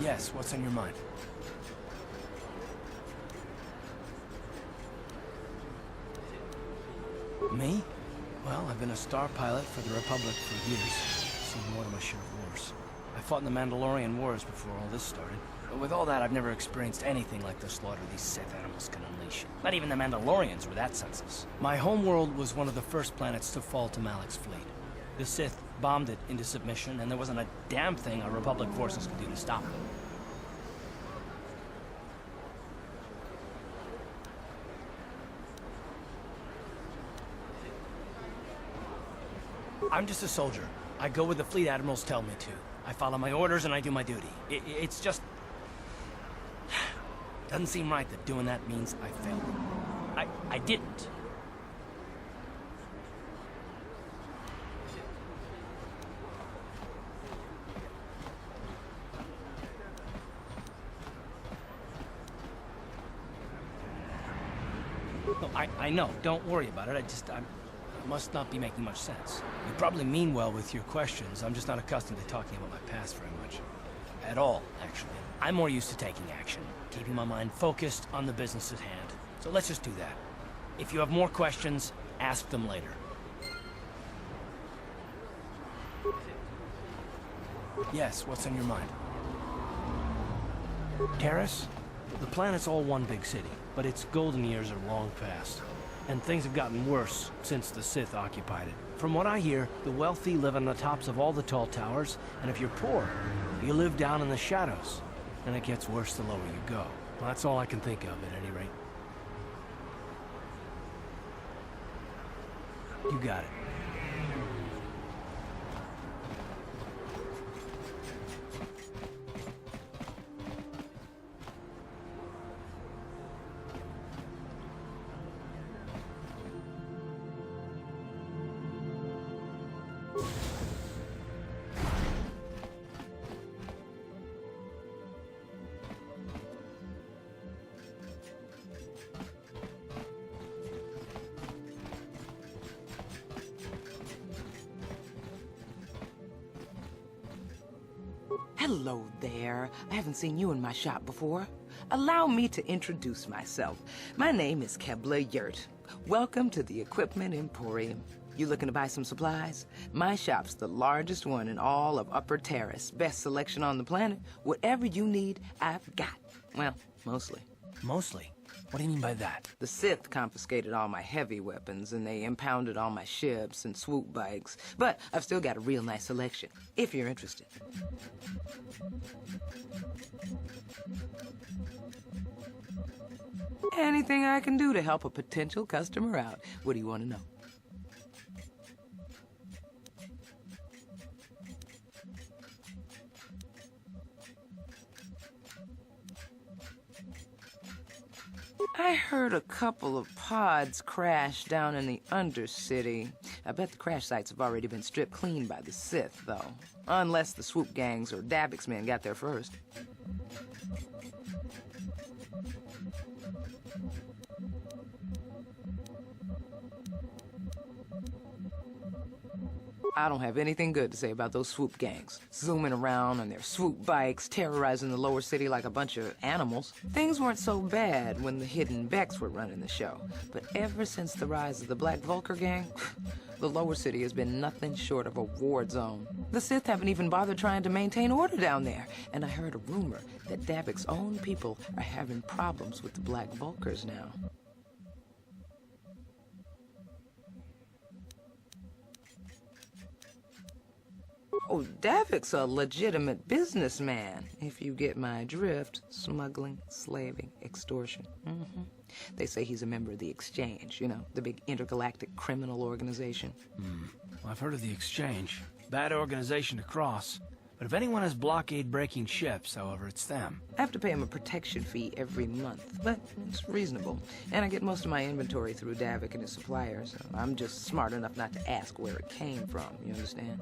Yes, what's on your mind? Me? Well, I've been a star pilot for the Republic for years. Seen more than my share of wars. I fought in the Mandalorian Wars before all this started. But with all that, I've never experienced anything like the slaughter these Sith animals can unleash. Not even the Mandalorians were that senseless. My homeworld was one of the first planets to fall to Malik's fleet. The Sith bombed it into submission, and there wasn't a damn thing our Republic forces could do to stop them. I'm just a soldier. I go where the fleet admirals tell me to. I follow my orders and I do my duty. It's just... doesn't seem right that doing that means I failed. I didn't. No, I know. Don't worry about it. I must not be making much sense. You probably mean well with your questions. I'm just not accustomed to talking about my past very much. At all, actually. I'm more used to taking action, keeping my mind focused on the business at hand. So let's just do that. If you have more questions, ask them later. Yes, what's on your mind? Taris? The planet's all one big city, but its golden years are long past. And things have gotten worse since the Sith occupied it. From what I hear, the wealthy live on the tops of all the tall towers, and if you're poor, you live down in the shadows. And it gets worse the lower you go. Well, that's all I can think of, at any rate. You got it. Hello there. I haven't seen you in my shop before. Allow me to introduce myself. My name is Kebla Yurt. Welcome to the Equipment Emporium. You looking to buy some supplies? My shop's the largest one in all of Upper Taris. Best selection on the planet. Whatever you need, I've got. Well, mostly. Mostly? What do you mean by that? The Sith confiscated all my heavy weapons, and they impounded all my ships and swoop bikes. But I've still got a real nice selection, if you're interested. Anything I can do to help a potential customer out. What do you want to know? I heard a couple of pods crash down in the Undercity. I bet the crash sites have already been stripped clean by the Sith, though. Unless the swoop gangs or Dabix men got there first. I don't have anything good to say about those swoop gangs. Zooming around on their swoop bikes, terrorizing the lower city like a bunch of animals. Things weren't so bad when the Hidden Becks were running the show. But ever since the rise of the Black Vulcar gang, the lower city has been nothing short of a war zone. The Sith haven't even bothered trying to maintain order down there. And I heard a rumor that Dabix's own people are having problems with the Black Vulcars now. Oh, Davik's a legitimate businessman, if you get my drift. Smuggling, slaving, extortion. They say he's a member of the Exchange, you know, the big intergalactic criminal organization. Well, I've heard of the Exchange. Bad organization to cross. But if anyone has blockade-breaking ships, however, it's them. I have to pay him a protection fee every month, but it's reasonable. And I get most of my inventory through Davik and his suppliers. So I'm just smart enough not to ask where it came from, you understand?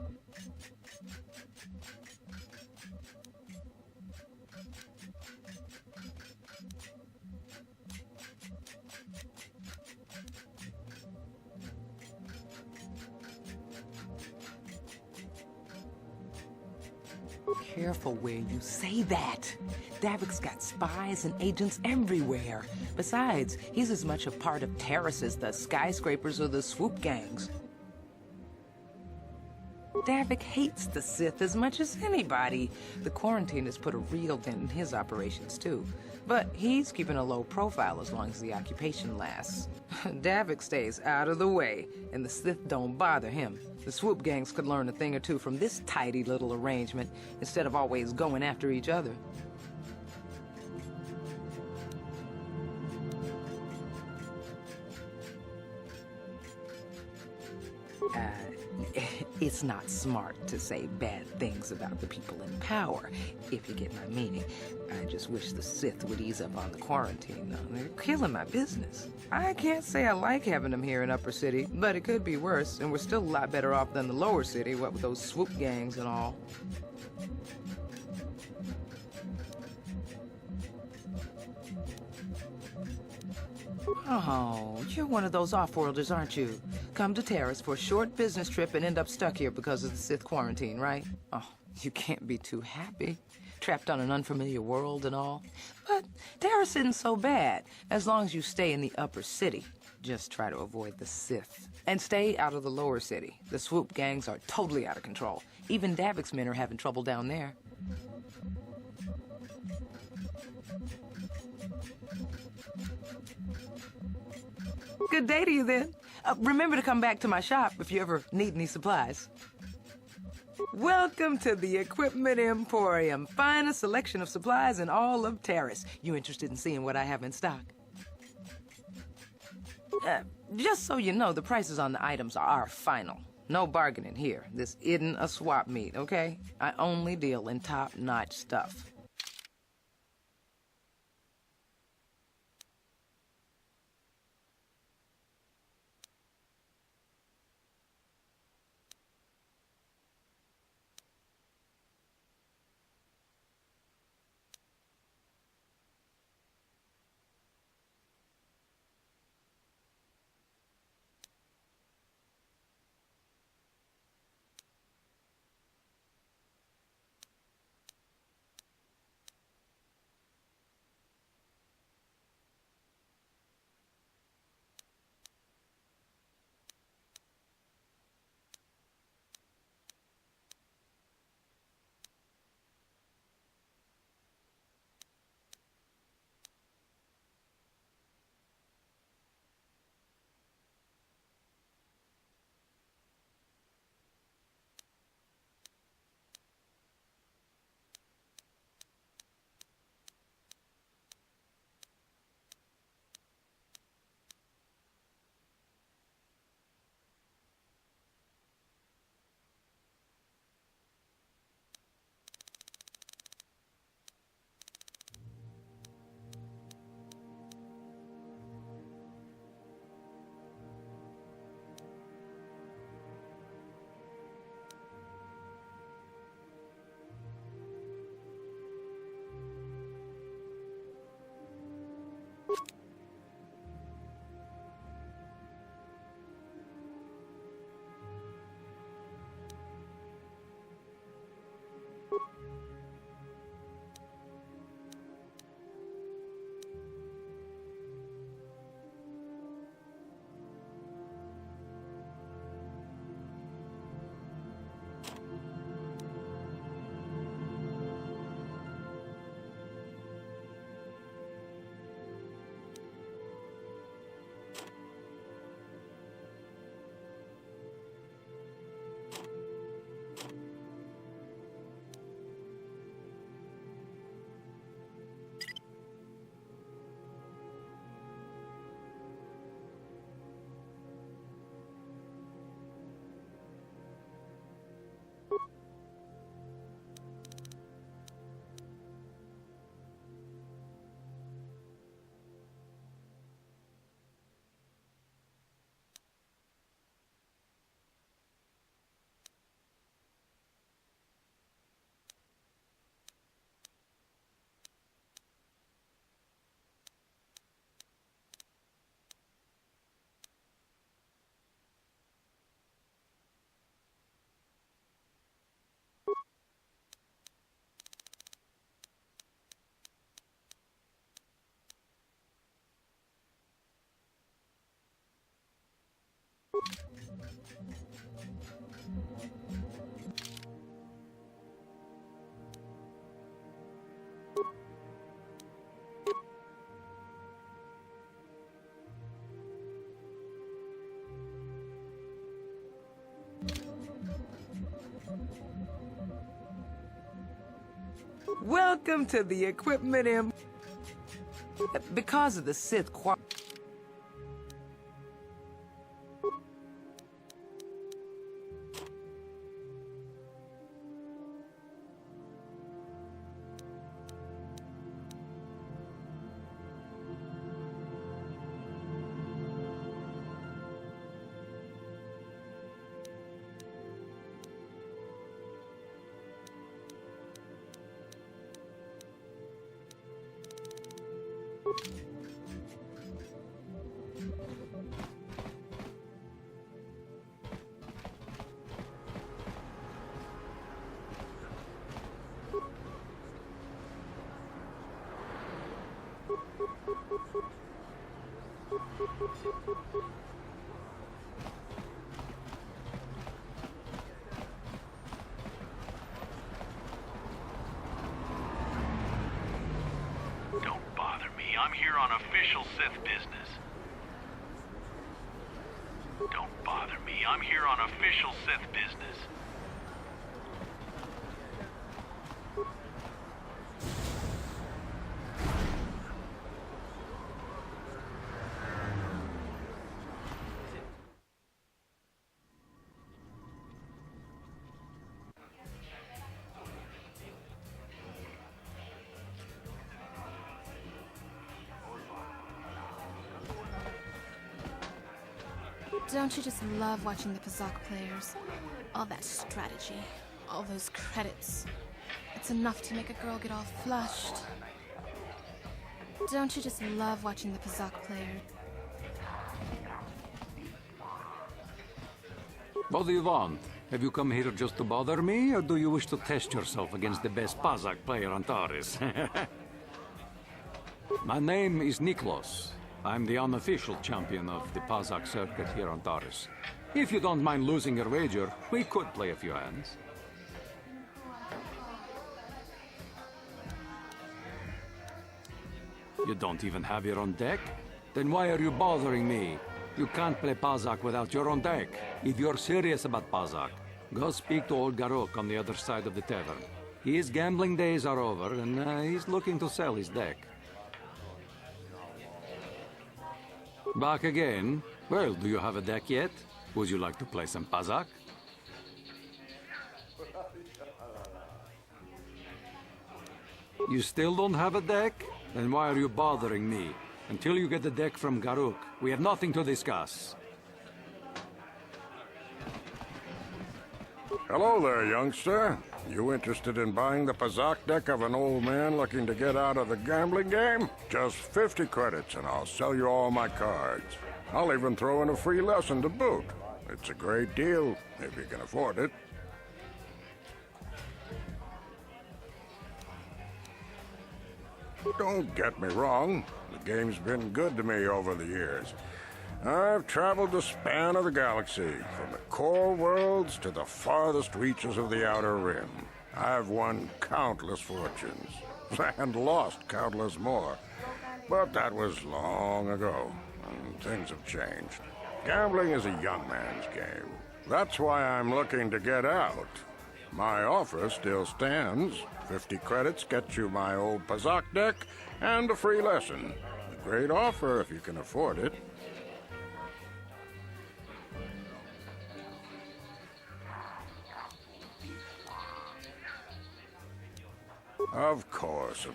Careful where you say that. Davik's got spies and agents everywhere. Besides, he's as much a part of Taris as the skyscrapers or the swoop gangs. Davik hates the Sith as much as anybody. The quarantine has put a real dent in his operations, too. But he's keeping a low profile as long as the occupation lasts. Davik stays out of the way, and the Sith don't bother him. The swoop gangs could learn a thing or two from this tidy little arrangement, instead of always going after each other. It's not smart to say bad things about the people in power, if you get my meaning. I just wish the Sith would ease up on the quarantine, though. They're killing my business. I can't say I like having them here in Upper City, but it could be worse, and we're still a lot better off than the Lower City, what with those swoop gangs and all. Oh, you're one of those off-worlders, aren't you? Come to Taris for a short business trip and end up stuck here because of the Sith quarantine, right? Oh, you can't be too happy. Trapped on an unfamiliar world and all. But Taris isn't so bad, as long as you stay in the Upper City. Just try to avoid the Sith. And stay out of the Lower City. The swoop gangs are totally out of control. Even Davik's men are having trouble down there. Good day to you, then. Remember to come back to my shop if you ever need any supplies. Welcome to the Equipment Emporium. Finest selection of supplies in all of Taris. You interested in seeing what I have in stock? Just so you know, the prices on the items are final. No bargaining here. This isn't a swap meet, okay? I only deal in top-notch stuff. Welcome to the equipment in... Because of the Sith Don't bother me. I'm here on official Sith business. Don't bother me. I'm here on official Sith business. Don't you just love watching the Pazak players? All that strategy, all those credits. It's enough to make a girl get all flushed. Don't you just love watching the Pazak players? What do you want? Have you come here just to bother me, or do you wish to test yourself against the best Pazak player on Taris? My name is Niklos. I'm the unofficial champion of the Pazak circuit here on Taris. If you don't mind losing your wager, we could play a few hands. You don't even have your own deck? Then why are you bothering me? You can't play Pazak without your own deck. If you're serious about Pazak, go speak to old Garuk on the other side of the tavern. His gambling days are over, and he's looking to sell his deck. Back again? Well, do you have a deck yet? Would you like to play some Pazak? You still don't have a deck? Then why are you bothering me? Until you get the deck from Garuk, we have nothing to discuss. Hello there, youngster. You interested in buying the Pazak deck of an old man looking to get out of the gambling game? Just 50 credits and I'll sell you all my cards. I'll even throw in a free lesson to boot. It's a great deal, if you can afford it. Don't get me wrong. The game's been good to me over the years. I've traveled the span of the galaxy, from the core worlds to the farthest reaches of the Outer Rim. I've won countless fortunes, and lost countless more. But that was long ago, and things have changed. Gambling is a young man's game. That's why I'm looking to get out. My offer still stands. 50 credits gets you my old Pazak deck and a free lesson. A great offer if you can afford it. Of course.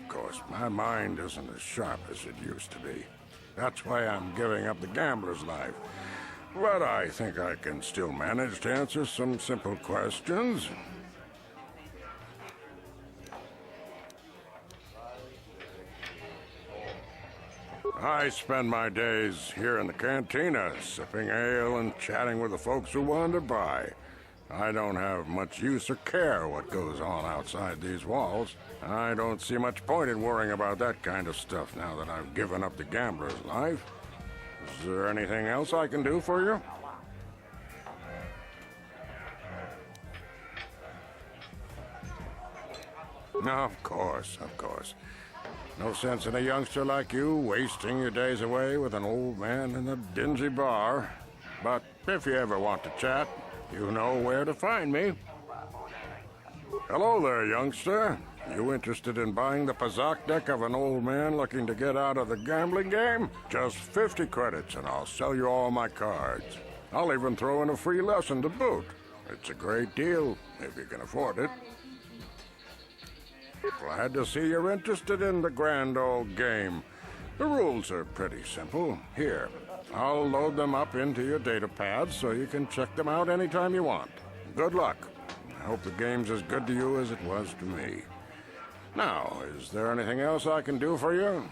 My mind isn't as sharp as it used to be. That's why I'm giving up the gambler's life. But I think I can still manage to answer some simple questions. I spend my days here in the cantina, sipping ale and chatting with the folks who wander by. I don't have much use or care what goes on outside these walls. I don't see much point in worrying about that kind of stuff now that I've given up the gambler's life. Is there anything else I can do for you? Of course. No sense in a youngster like you wasting your days away with an old man in a dingy bar. But if you ever want to chat, you know where to find me. Hello there, youngster. You interested in buying the Pazak deck of an old man looking to get out of the gambling game? Just 50 credits and I'll sell you all my cards. I'll even throw in a free lesson to boot. It's a great deal, if you can afford it. Glad to see you're interested in the grand old game. The rules are pretty simple. Here, I'll load them up into your data pad so you can check them out anytime you want. Good luck. I hope the game's as good to you as it was to me. Now, is there anything else I can do for you?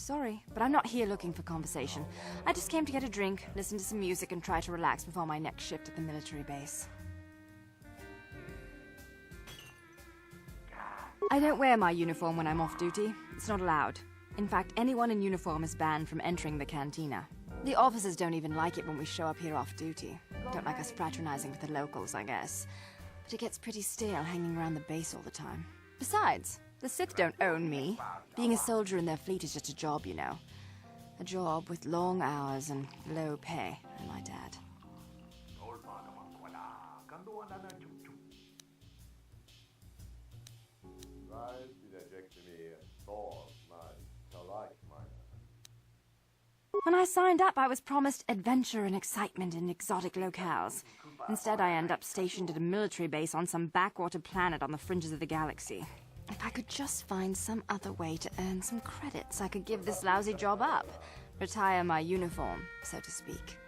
Sorry, but I'm not here looking for conversation. I just came to get a drink, listen to some music, and try to relax before my next shift at the military base. I don't wear my uniform when I'm off duty. It's not allowed. In fact, anyone in uniform is banned from entering the cantina. The officers don't even like it when we show up here off duty. Don't like us fraternizing with the locals, I guess. But it gets pretty stale hanging around the base all the time. Besides, the Sith don't own me. Being a soldier in their fleet is just a job, you know. A job with long hours and low pay, I might add. When I signed up, I was promised adventure and excitement in exotic locales. Instead, I end up stationed at a military base on some backwater planet on the fringes of the galaxy. If I could just find some other way to earn some credits, I could give this lousy job up. Retire my uniform, so to speak.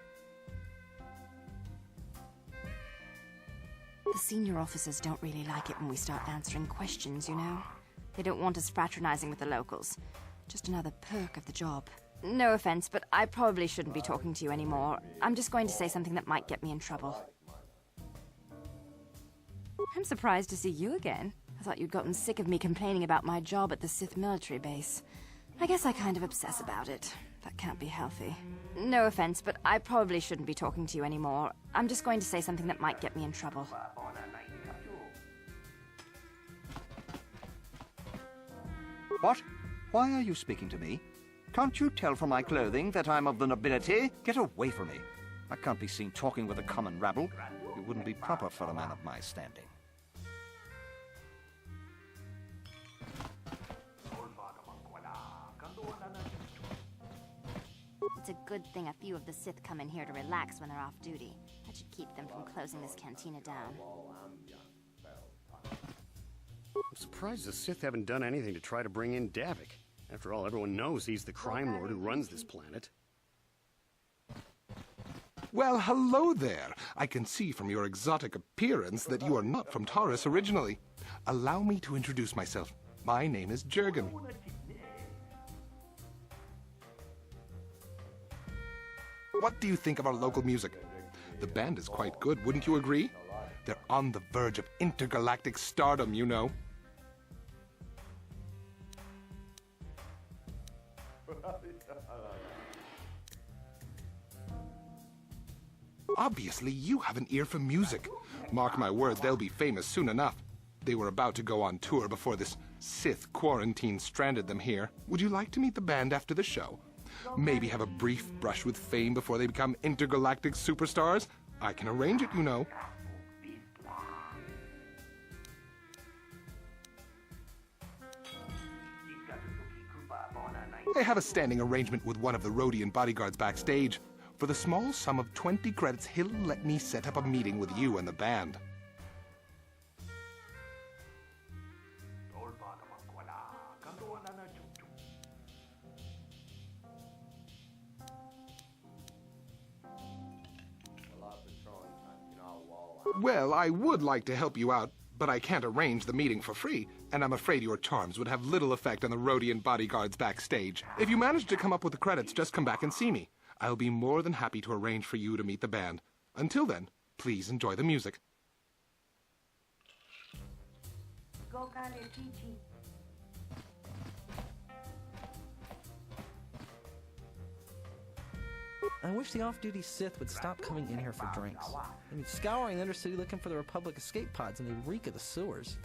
The senior officers don't really like it when we start answering questions, you know? They don't want us fraternizing with the locals. Just another perk of the job. No offense, but I probably shouldn't be talking to you anymore. I'm just going to say something that might get me in trouble. I'm surprised to see you again. I thought you'd gotten sick of me complaining about my job at the Sith military base. I guess I kind of obsess about it. That can't be healthy. No offense, but I probably shouldn't be talking to you anymore. I'm just going to say something that might get me in trouble. What? Why are you speaking to me? Can't you tell from my clothing that I'm of the nobility? Get away from me. I can't be seen talking with a common rabble. It wouldn't be proper for a man of my standing. It's a good thing a few of the Sith come in here to relax when they're off duty. That should keep them from closing this cantina down. I'm surprised the Sith haven't done anything to try to bring in Davik. After all, everyone knows he's the crime lord who runs this planet. Well, hello there. I can see from your exotic appearance that you are not from Taris originally. Allow me to introduce myself. My name is Jurgen. What do you think of our local music? The band is quite good, wouldn't you agree? They're on the verge of intergalactic stardom, you know. Obviously, you have an ear for music. Mark my words, they'll be famous soon enough. They were about to go on tour before this Sith quarantine stranded them here. Would you like to meet the band after the show? Maybe have a brief brush with fame before they become intergalactic superstars? I can arrange it, you know. I have a standing arrangement with one of the Rhodian bodyguards backstage. For the small sum of 20 credits, he'll let me set up a meeting with you and the band. Well, I would like to help you out, but I can't arrange the meeting for free, and I'm afraid your charms would have little effect on the Rhodian bodyguards backstage. If you manage to come up with the credits, just come back and see me. I'll be more than happy to arrange for you to meet the band. Until then, please enjoy the music. I wish the off-duty Sith would stop coming in here for drinks. I mean, scouring the Undercity looking for the Republic escape pods, and they reek of the sewers.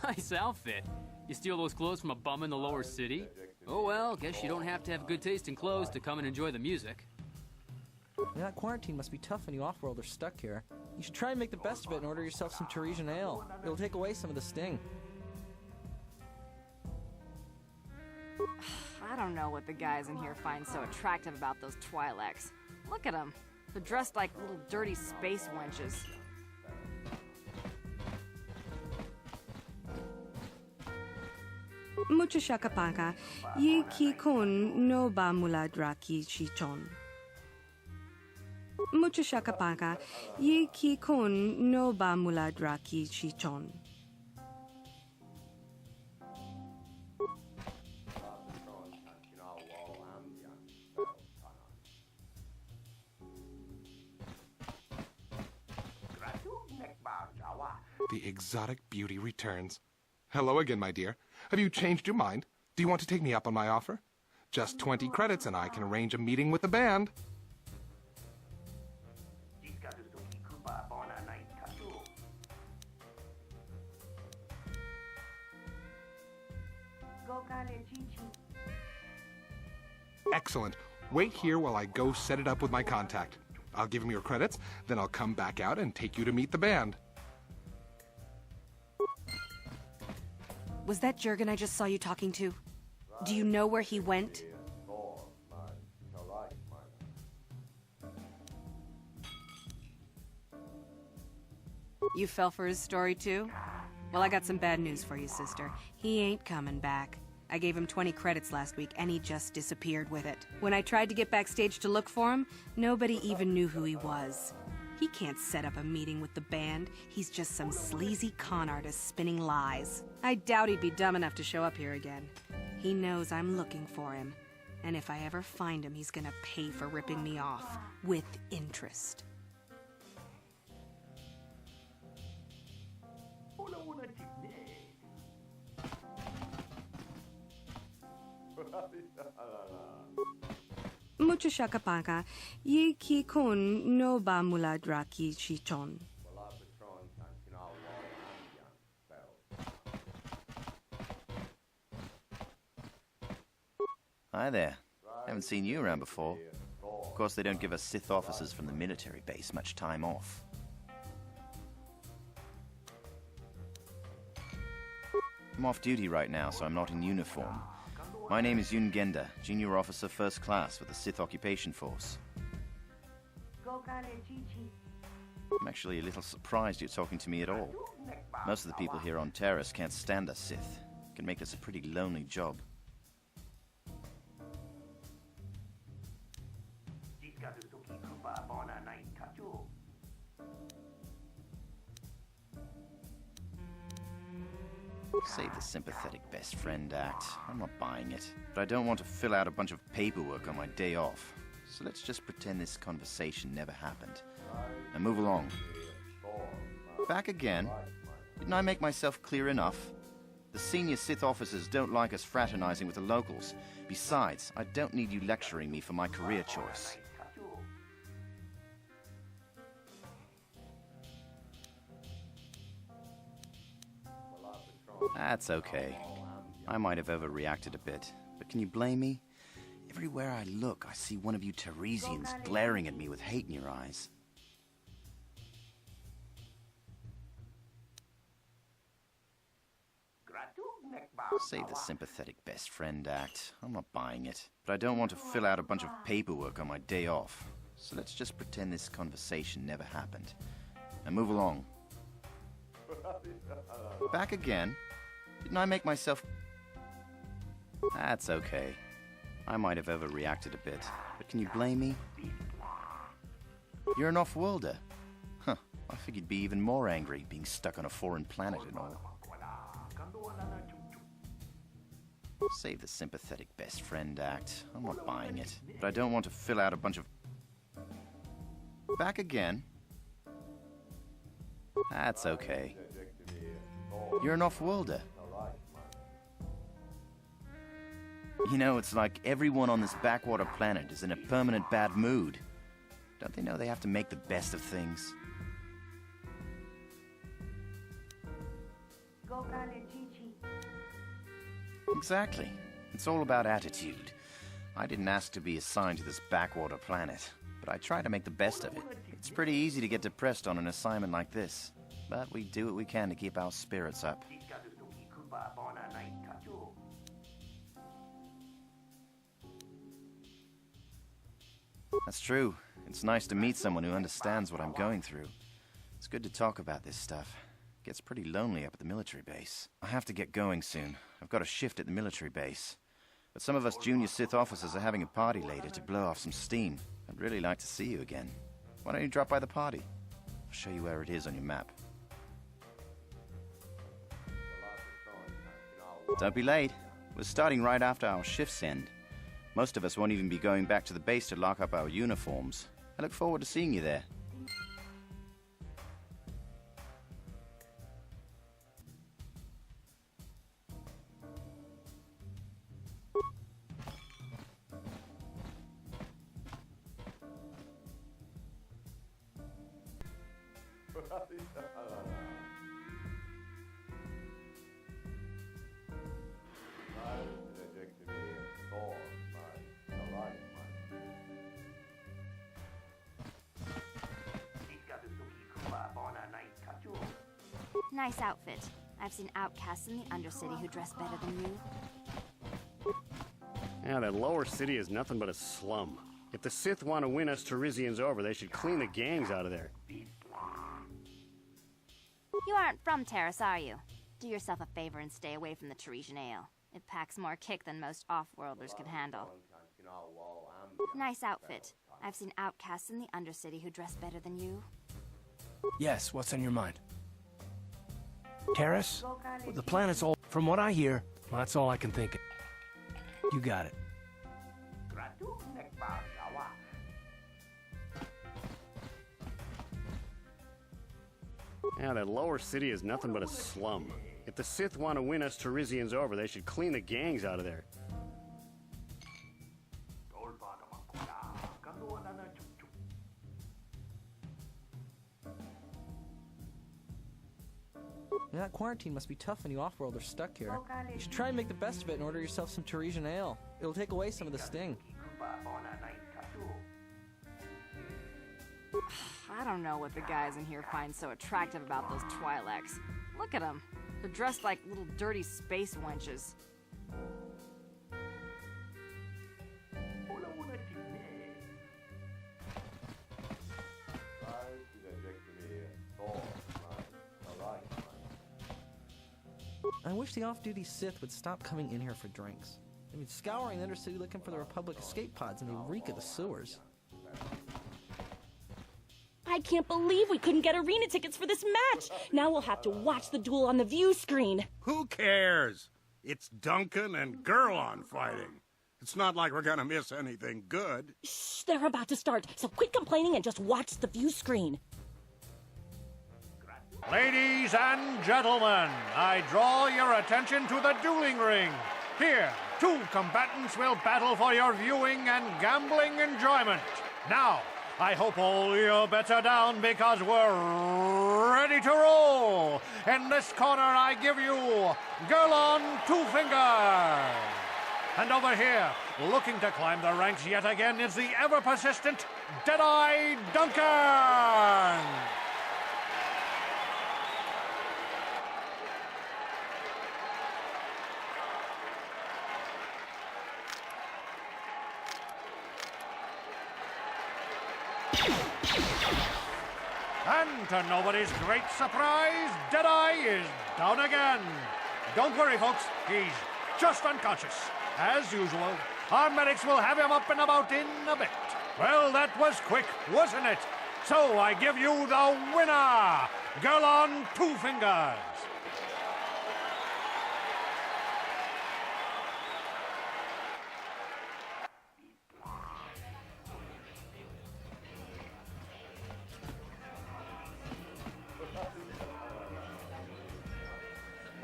Nice outfit. You steal those clothes from a bum in the lower city? Oh well, guess you don't have to have good taste in clothes to come and enjoy the music. That quarantine must be tough when you off-worlders stuck here. You should try and make the best of it and order yourself some Tarisian ale. It'll take away some of the sting. I don't know what the guys in here find so attractive about those Twi'leks. Look at them. They're dressed like little dirty space wenches. Mucho shakapaka, yi ki kun no ba muladra ki chichon. Mucha shakapaka, ye ki kun no ba muladra ki chichon. The exotic beauty returns. Hello again, my dear. Have you changed your mind? Do you want to take me up on my offer? Just 20 credits and I can arrange a meeting with the band. Excellent. Wait here while I go set it up with my contact. I'll give him your credits, then I'll come back out and take you to meet the band. Was that Jurgen I just saw you talking to? Do you know where he went? You fell for his story too? Well, I got some bad news for you, sister. He ain't coming back. I gave him 20 credits last week, and he just disappeared with it. When I tried to get backstage to look for him, nobody even knew who he was. He can't set up a meeting with the band. He's just some sleazy con artist spinning lies. I doubt he'd be dumb enough to show up here again. He knows I'm looking for him. And if I ever find him, he's gonna pay for ripping me off. With interest. Mucha shakapaka, ye ki kun no ba muladra ki chichon. Hi there. Haven't seen you around before. Of course, they don't give us Sith officers from the military base much time off. I'm off duty right now, so I'm not in uniform. My name is Yun Genda, Junior Officer First Class with the Sith Occupation Force. I'm actually a little surprised you're talking to me at all. Most of the people here on Taris can't stand us Sith. It can make this a pretty lonely job. Save the sympathetic best friend act. I'm not buying it. But I don't want to fill out a bunch of paperwork on my day off. So let's just pretend this conversation never happened. And move along. Back again? Didn't I make myself clear enough? The senior Sith officers don't like us fraternizing with the locals. Besides, I don't need you lecturing me for my career choice. That's okay. I might have overreacted a bit, but can you blame me? Everywhere I look, I see one of you Tarisians glaring at me with hate in your eyes. Save the sympathetic best friend act. I'm not buying it. But I don't want to fill out a bunch of paperwork on my day off. So let's just pretend this conversation never happened. And move along. Back again? Didn't I make myself... That's okay. I might have overreacted a bit, but can you blame me? You're an off-worlder. Huh, I figured you'd be even more angry, being stuck on a foreign planet and all. Save the sympathetic best friend act. I'm not buying it. But I don't want to fill out a bunch of... Back again? That's okay. You're an off-worlder. You know, it's like everyone on this backwater planet is in a permanent bad mood. Don't they know they have to make the best of things? Exactly. It's all about attitude. I didn't ask to be assigned to this backwater planet, but I try to make the best of it. It's pretty easy to get depressed on an assignment like this, but we do what we can to keep our spirits up. That's true. It's nice to meet someone who understands what I'm going through. It's good to talk about this stuff. It gets pretty lonely up at the military base. I have to get going soon. I've got a shift at the military base. But some of us junior Sith officers are having a party later to blow off some steam. I'd really like to see you again. Why don't you drop by the party? I'll show you where it is on your map. Don't be late. We're starting right after our shifts end. Most of us won't even be going back to the base to lock up our uniforms. I look forward to seeing you there. Nice outfit. I've seen outcasts in the Undercity who dress better than you. Yeah, that lower city is nothing but a slum. If the Sith want to win us Tarisians over, they should clean the gangs out of there. You aren't from Taris, are you? Do yourself a favor and stay away from the Tarisian ale. It packs more kick than most off-worlders can handle. Nice outfit. I've seen outcasts in the Undercity who dress better than you. Yes, what's on your mind? Taris? Well, the planet's all... From what I hear, well, that's all I can think of. You got it. Yeah, that lower city is nothing but a slum. If the Sith want to win us Tarisians over, they should clean the gangs out of there. That quarantine must be tough when you off-world are stuck here. You should try and make the best of it and order yourself some Tarisian ale. It'll take away some of the sting. I don't know what the guys in here find so attractive about those Twi'leks. Look at them. They're dressed like little dirty space wenches. I wish the off-duty Sith would stop coming in here for drinks. I mean, scouring the Undercity looking for the Republic escape pods, and they reek of the sewers. I can't believe we couldn't get arena tickets for this match! Now we'll have to watch the duel on the view screen. Who cares? It's Duncan and Gurlon fighting. It's not like we're gonna miss anything good. Shh, they're about to start, so quit complaining and just watch the view screen. Ladies and gentlemen, I draw your attention to the dueling ring. Here, two combatants will battle for your viewing and gambling enjoyment. Now, I hope all your bets are down because we're ready to roll. In this corner, I give you Gurlon Two Fingers. And over here, looking to climb the ranks yet again, is the ever-persistent Deadeye Duncan. And to nobody's great surprise, Deadeye is down again. Don't worry, folks. He's just unconscious. As usual, our medics will have him up and about in a bit. Well, that was quick, wasn't it? So I give you the winner, Gurlon Two Fingers.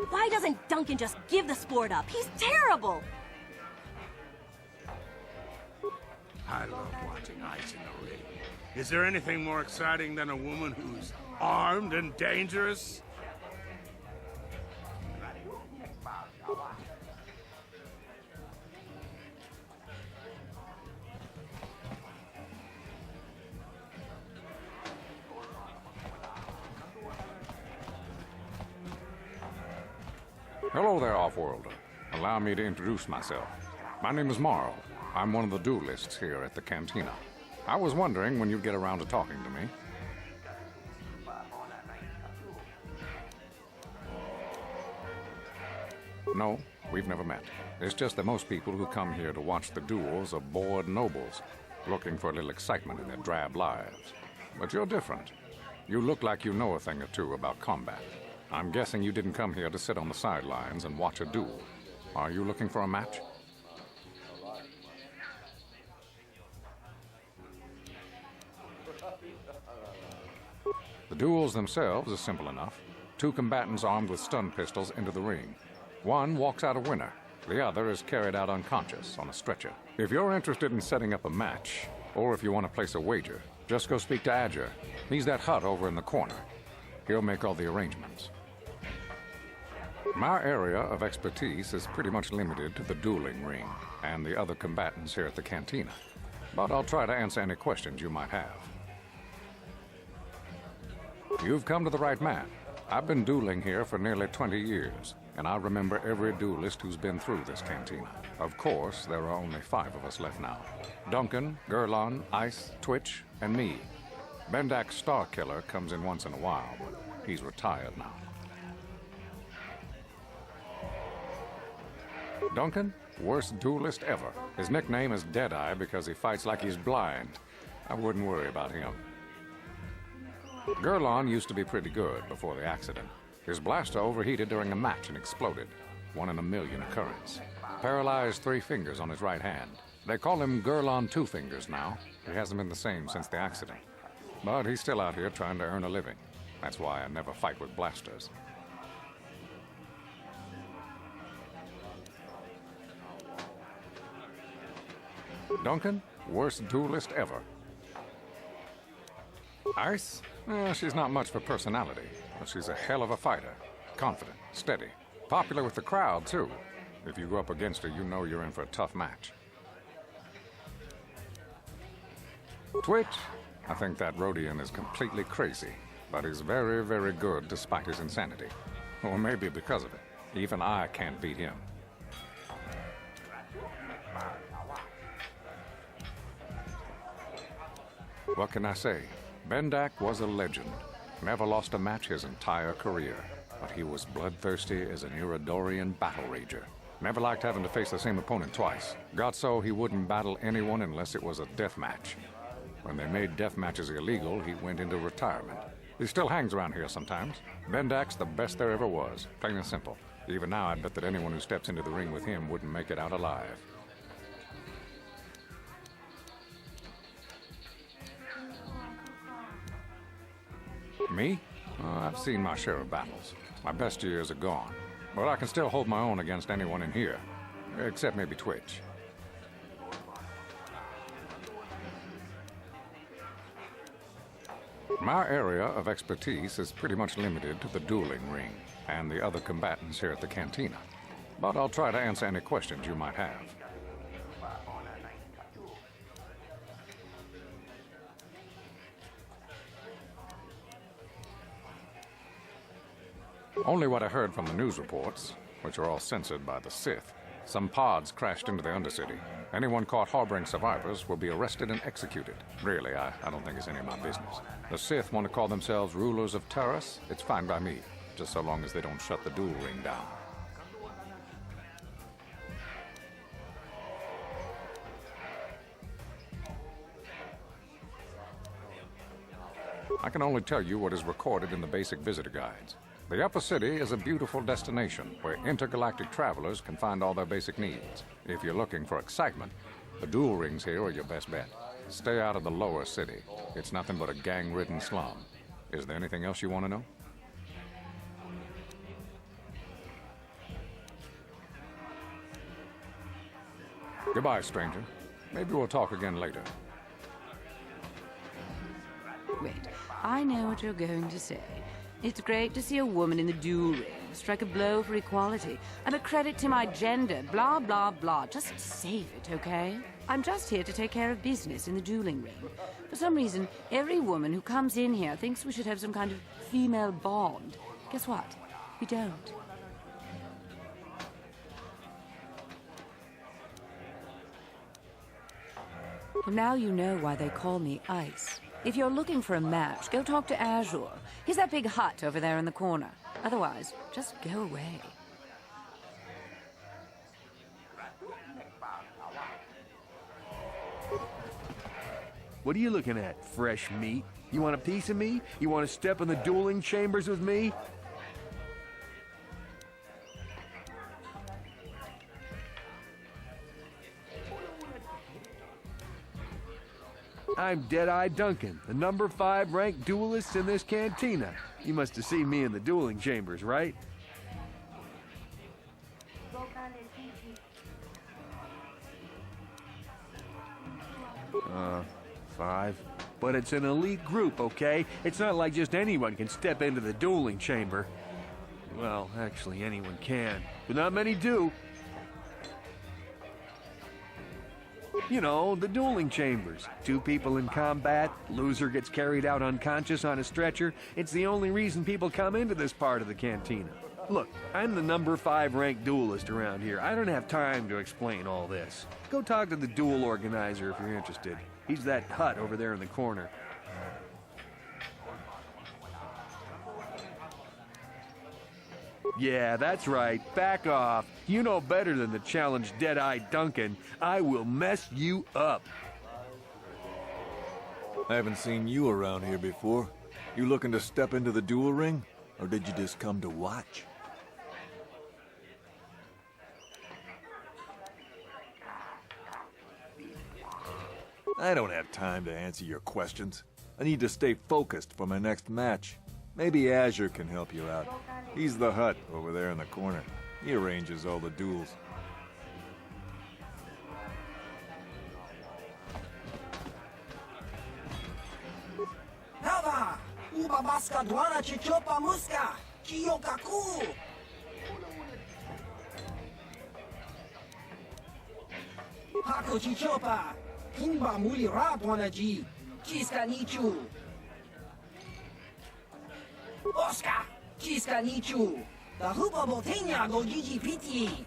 Why doesn't Duncan just give the sport up? He's terrible! I love watching ice in the ring. Is there anything more exciting than a woman who's armed and dangerous? Hello there, Off-Worlder. Allow me to introduce myself. My name is Marl. I'm one of the duelists here at the cantina. I was wondering when you'd get around to talking to me. No, we've never met. It's just that most people who come here to watch the duels are bored nobles, looking for a little excitement in their drab lives. but you're different. You look like you know a thing or two about combat. I'm guessing you didn't come here to sit on the sidelines and watch a duel. Are you looking for a match? The duels themselves are simple enough. Two combatants armed with stun pistols into the ring. One walks out a winner. The other is carried out unconscious on a stretcher. If you're interested in setting up a match, or if you want to place a wager, just go speak to Adger. He's that hut over in the corner. He'll make all the arrangements. My area of expertise is pretty much limited to the dueling ring and the other combatants here at the cantina. But I'll try to answer any questions you might have. You've come to the right man. I've been dueling here for nearly 20 years, and I remember every duelist who's been through this cantina. Of course, there are only 5 of us left now. Duncan, Gurlon, Ice, Twitch, and me. Bendak's Starkiller comes in once in a while, but he's retired now. Duncan, worst duelist ever. His nickname is Deadeye because he fights like he's blind. I wouldn't worry about him. Gurlon used to be pretty good before the accident. His blaster overheated during a match and exploded. 1 in a million occurrence. Paralyzed 3 fingers on his right hand. They call him Gurlon Two Fingers now. He hasn't been the same since the accident. But he's still out here trying to earn a living. That's why I never fight with blasters. Duncan, worst duelist ever. Ice? She's not much for personality, but she's a hell of a fighter. Confident, steady, popular with the crowd, too. If you go up against her, you know you're in for a tough match. Twitch? I think that Rhodian is completely crazy, but he's very, very good despite his insanity. Or maybe because of it. Even I can't beat him. What can I say? Bendak was a legend. Never lost a match his entire career. But he was bloodthirsty as an Iridorian battle rager. Never liked having to face the same opponent twice. Got so he wouldn't battle anyone unless it was a death match. When they made death matches illegal, he went into retirement. He still hangs around here sometimes. Bendak's the best there ever was, plain and simple. Even now, I'd bet that anyone who steps into the ring with him wouldn't make it out alive. Me? I've seen my share of battles. My best years are gone. But I can still hold my own against anyone in here. Except maybe Twitch. My area of expertise is pretty much limited to the dueling ring and the other combatants here at the cantina. But I'll try to answer any questions you might have. Only what I heard from the news reports, which are all censored by the Sith. Some pods crashed into the Undercity. Anyone caught harboring survivors will be arrested and executed. Really, I don't think it's any of my business. The Sith want to call themselves rulers of Taris. It's fine by me, just so long as they don't shut the duel ring down. I can only tell you what is recorded in the basic visitor guides. The Upper City is a beautiful destination where intergalactic travelers can find all their basic needs. If you're looking for excitement, the duel rings here are your best bet. Stay out of the Lower City. It's nothing but a gang-ridden slum. Is there anything else you want to know? Goodbye, stranger. Maybe we'll talk again later. Wait, I know what you're going to say. It's great to see a woman in the duel ring, strike a blow for equality, and a credit to my gender, blah, blah, blah. Just save it, okay? I'm just here to take care of business in the dueling ring. For some reason, every woman who comes in here thinks we should have some kind of female bond. Guess what? We don't. Well, now you know why they call me Ice. If you're looking for a match, go talk to Azure. He's that big hut over there in the corner. Otherwise, just go away. What are you looking at? Fresh meat? You want a piece of me? You want to step in the dueling chambers with me? I'm Deadeye Duncan, the number 5 ranked duelist in this cantina. You must have seen me in the dueling chambers, right? 5. But it's an elite group, okay? It's not like just anyone can step into the dueling chamber. Well, actually, anyone can, but not many do. You know, the dueling chambers. 2 people in combat, loser gets carried out unconscious on a stretcher. It's the only reason people come into this part of the cantina. Look, I'm the number 5 ranked duelist around here. I don't have time to explain all this. Go talk to the duel organizer if you're interested. He's that hut over there in the corner. Yeah, that's right. Back off. You know better than to challenge Deadeye Duncan. I will mess you up. I haven't seen you around here before. You looking to step into the duel ring? Or did you just come to watch? I don't have time to answer your questions. I need to stay focused for my next match. Maybe Azure can help you out. He's the hut over there in the corner. He arranges all the duels. Hava! Uba baska dwana chichopa muska! Kiyokaku! Hako chichopa! Kimba muli radwana ji! Kiska nichu! Oscar! Kiska nichu! The hupa botenya go gigi piti!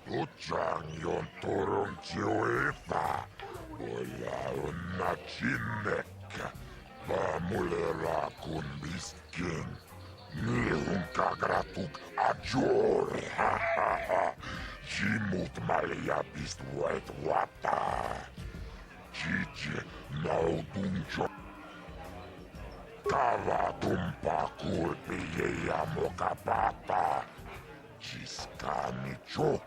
Tuchang yon turong chiwefa. Wala una chinek. Bamulera kun biskin. Nihun kagratuk ajor. Jimut malia bist wet wata. Chichi nauduncho. Kava tumpa kulpi yeya mokapata. Chiskanicho.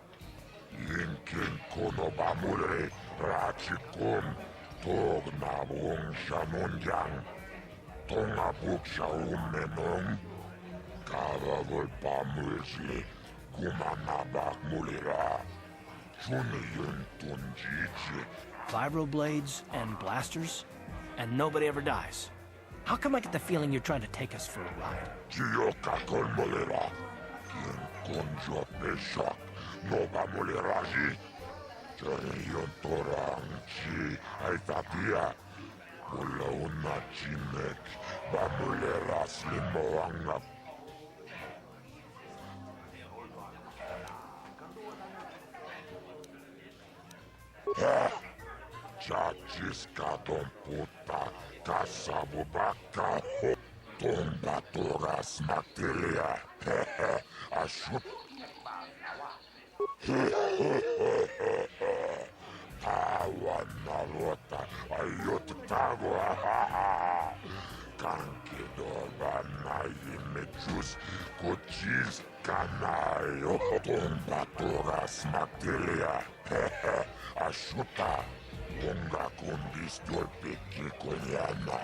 Yinkin kono bamule rachikum tog na wong shanunjang tonga buk shaumenong kava vol pamulsli kumanabak mulira chuni yun tunjichi. Vibroblades and blasters, and nobody ever dies. How come I get the feeling you're trying to take us for a ride? Chiyoka kon mulira kin konjo peshak no bamuliraji. Yon torang chi aitatia. Wala una chinek bamulera slimoanga. Chachis kadon puta kasabu baka ho tomba toras materia. Ashut. Tawa narota ayot tawa. Kanki doba na imechus kuchis kanayo tomba toras materia. Ashuta unga kundis dolpiki kolyana.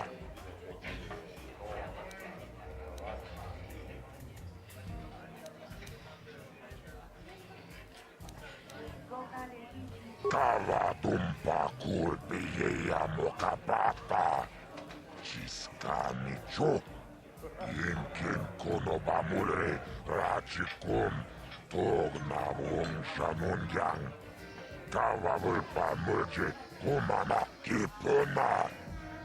Kava tumpa kulpiya mokapata. Chiskani cho. Inkin konoba mure rachikum. Tognavung shanungyang. Kava vulpa mulje kumana kipuna.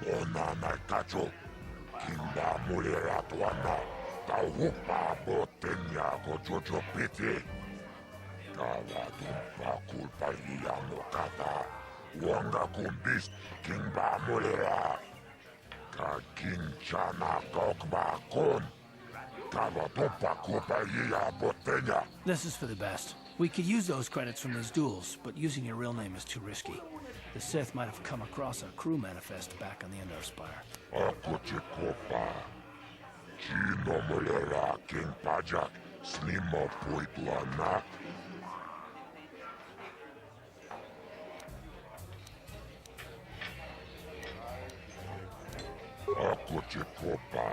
Onana kacho. Kinda muliratuana. Taupa botenya gojojo piti. Kava tumpa kulpalia mokata. Wanga kumbis kingba mulira. Ka kinchana kokba kon. Kava tumpa kulpalia botenya. This is for the best. We could use those credits from these duels, but using your real name is too risky. The Sith might have come across our crew manifest back on the Endar Spire. Akuchikopa. Chino mulera king pajak. Snimo puituana. Akuchikopa.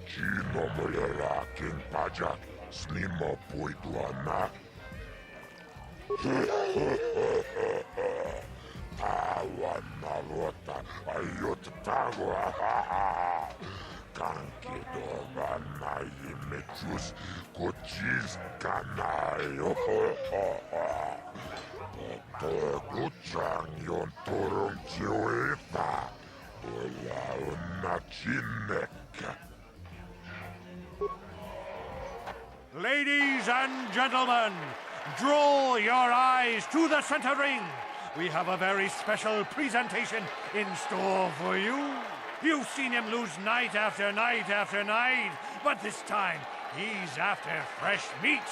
Chino mulera king pajak. Snimo puituana. Tawanarota ayot-tago. Kankidovana imechus kochis kanayo. Toguchang yon turung chiwita. Wala unachinek. Ladies and gentlemen, draw your eyes to the center ring. We have a very special presentation in store for you. You've seen him lose night after night after night, but this time he's after fresh meat.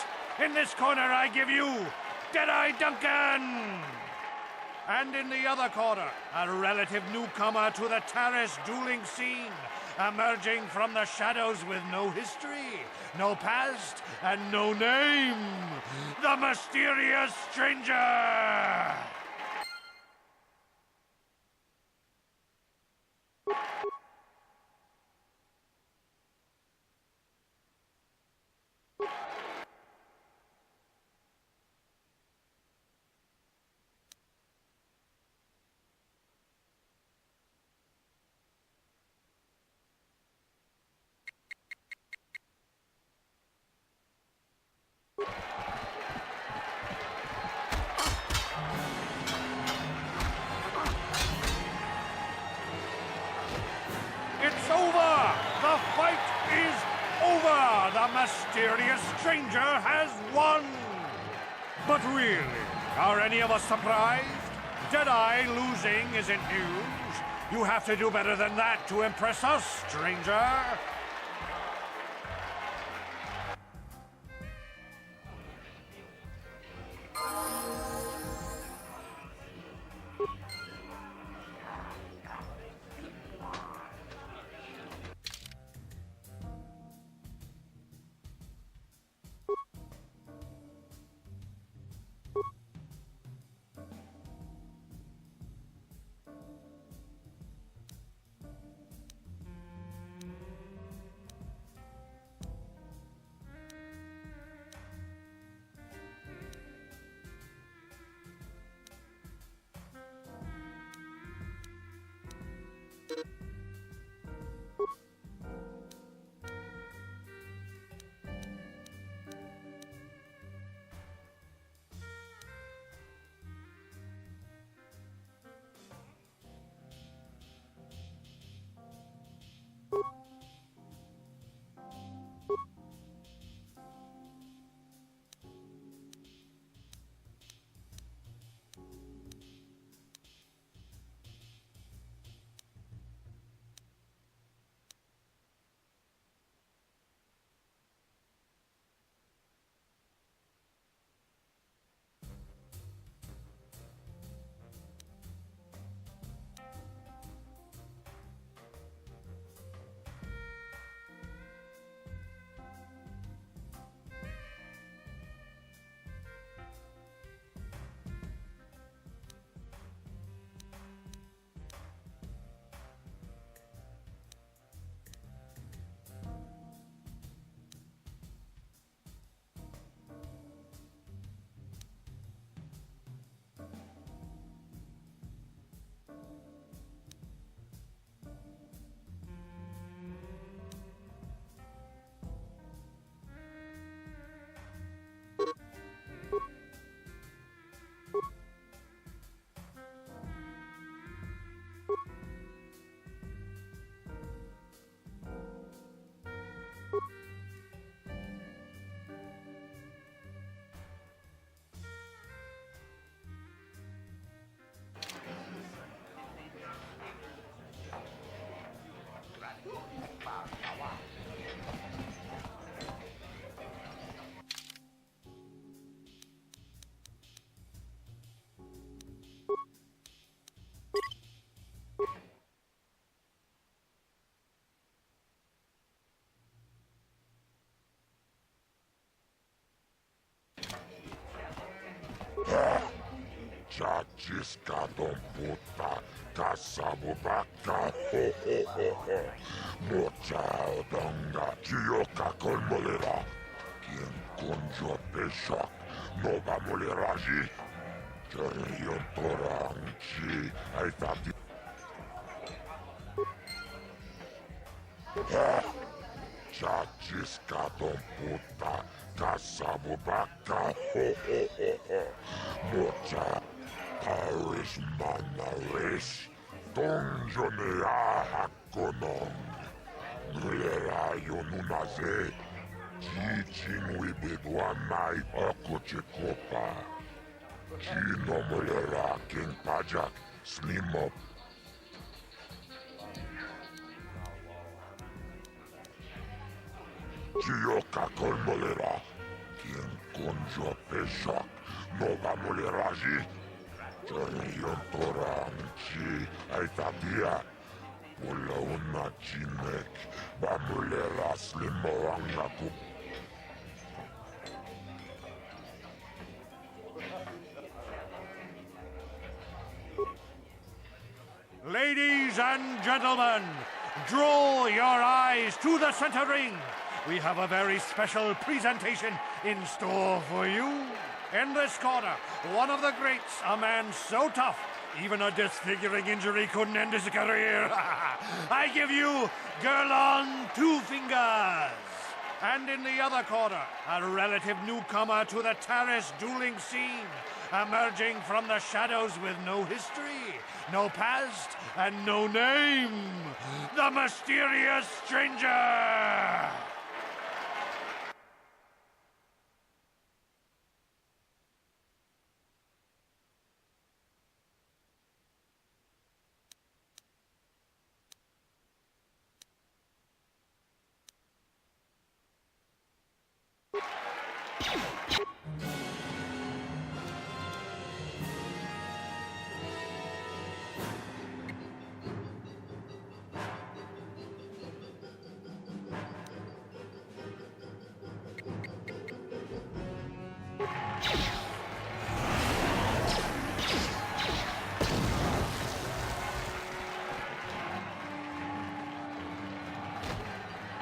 In this corner I give you Deadeye Duncan. And in the other corner, a relative newcomer to the Taris dueling scene, emerging from the shadows with no history, no past, and no name, the mysterious stranger! It's over! The fight is over! The mysterious stranger has won! But really, are any of us surprised? Deadeye losing isn't news. You have to do better than that to impress us, stranger. Chiscadon puta, Casabubaka, ho ho ho ho. Mocha odonga, Chioka colmolera. Quien conjo peshak, Nova moleraji. Charion toranchi, I thought. Chachiscadon puta, Casabubaka, ho ho ho ho. Mocha. Taris manaris, donjonea hakonon. Nulera yonunaze, chichin wibidwanai okochikopa. Chino mulera king pajak, slim up. Chioka kolmolera, king konjo peshak, nova muleraji. Charion toranchi, aitatia. Pula una chinek, bamulera slimorangaku. Ladies and gentlemen, draw your eyes to the center ring. We have a very special presentation in store for you. In this corner, one of the greats, a man so tough, even a disfiguring injury couldn't end his career. I give you Girl on Two Fingers. And in the other corner, a relative newcomer to the Taris dueling scene, emerging from the shadows with no history, no past, and no name, the mysterious stranger.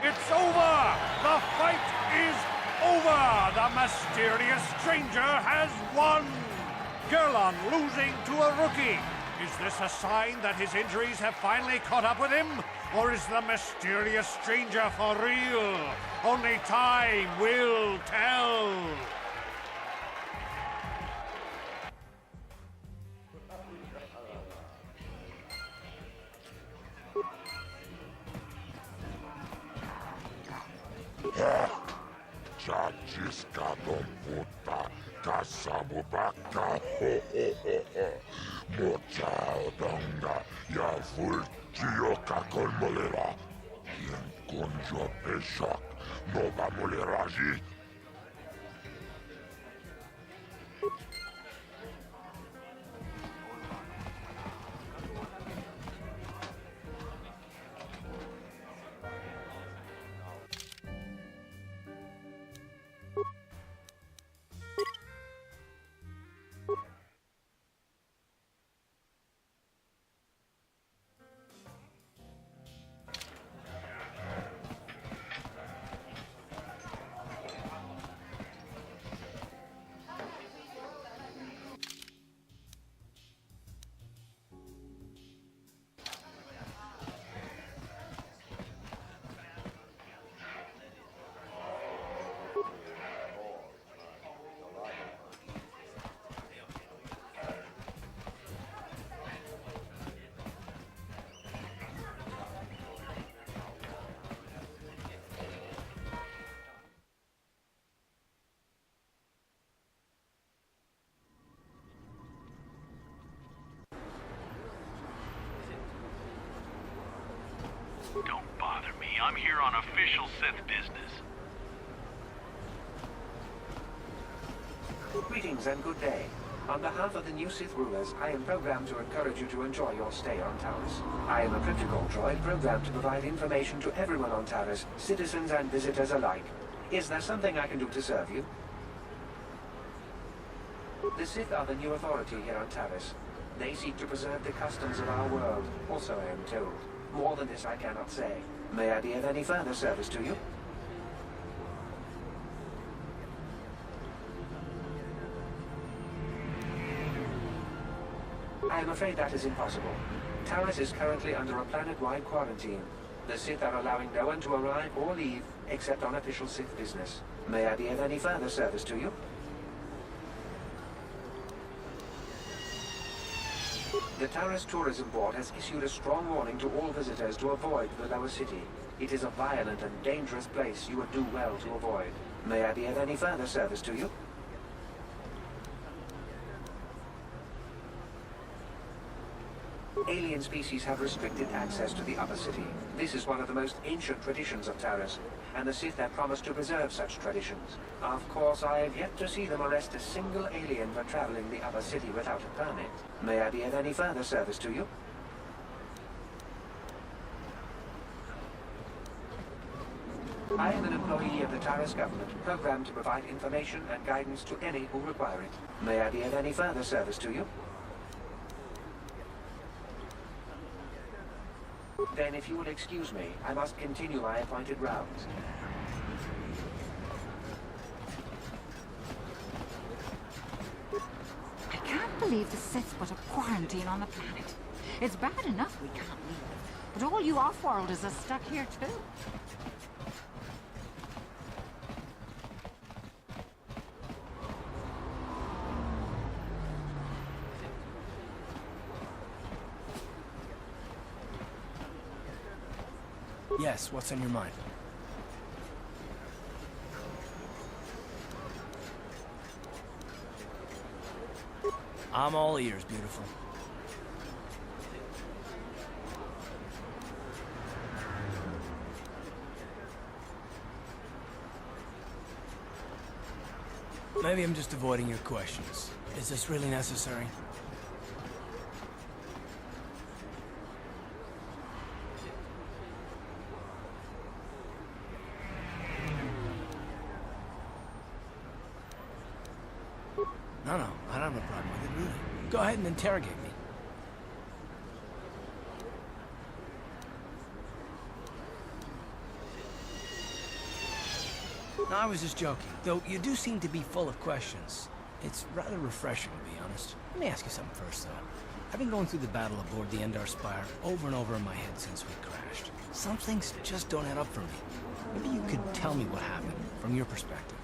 It's over! The fight is over! The mysterious stranger has won! Gerlon losing to a rookie. Is this a sign that his injuries have finally caught up with him? Or is the mysterious stranger for real? Only time will tell. Chachiscadon puta, Casabubaka, ho ho ho ho. Mocha odonga, Yavul, Chioka colmolera. Quien conjo peshak, Nova moleraji. Don't bother me. I'm here on official Sith business. Greetings and good day. On behalf of the new Sith rulers, I am programmed to encourage you to enjoy your stay on Taris. I am a protocol droid programmed to provide information to everyone on Taris, citizens and visitors alike. Is there something I can do to serve you? The Sith are the new authority here on Taris. They seek to preserve the customs of our world, also I am told. More than this I cannot say. May I be of any further service to you? I am afraid that is impossible. Taris is currently under a planet-wide quarantine. The Sith are allowing no one to arrive or leave, except on official Sith business. May I be of any further service to you? The Taris Tourism Board has issued a strong warning to all visitors to avoid the lower city. It is a violent and dangerous place you would do well to avoid. May I be of any further service to you? Alien species have restricted access to the upper city. This is one of the most ancient traditions of Taris, and the Sith have promised to preserve such traditions. Of course, I have yet to see them arrest a single alien for traveling the upper city without a permit. May I be of any further service to you? I am an employee of the Taris government, programmed to provide information and guidance to any who require it. May I be of any further service to you? Then, if you will excuse me, I must continue my appointed rounds. I can't believe the Sith put a quarantine on the planet. It's bad enough we can't leave, but all you off-worlders are stuck here too. Yes, what's on your mind? I'm all ears, beautiful. Maybe I'm just avoiding your questions. Is this really necessary? No, I don't have a problem with it, really. Go ahead and interrogate me. No, I was just joking. Though you do seem to be full of questions. It's rather refreshing, to be honest. Let me ask you something first, though. I've been going through the battle aboard the Endar Spire over and over in my head since we crashed. Some things just don't add up for me. Maybe you could tell me what happened, from your perspective.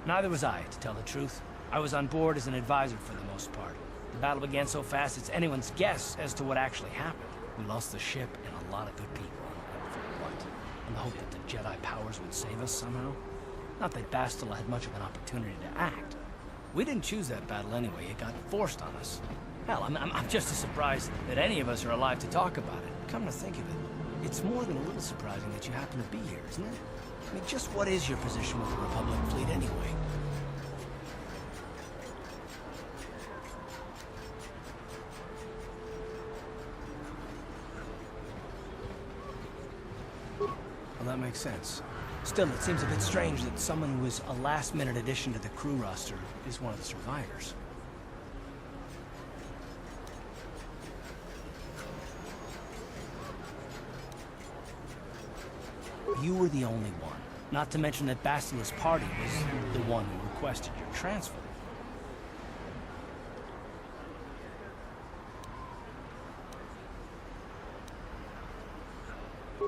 Neither was I, to tell the truth. I was on board as an advisor for the most part. The battle began so fast it's anyone's guess as to what actually happened. We lost the ship and a lot of good people. And for what? In the hope that the Jedi powers would save us somehow? Not that Bastila had much of an opportunity to act. We didn't choose that battle anyway. It got forced on us. Hell, I'm just as surprised that any of us are alive to talk about it. Come to think of it, it's more than a little surprising that you happen to be here, isn't it? I mean, just what is your position with the Republic fleet anyway? Well, that makes sense. Still, it seems a bit strange that someone who is a last-minute addition to the crew roster is one of the survivors. You were the only one. Not to mention that Bastila's party was the one who requested your transfer.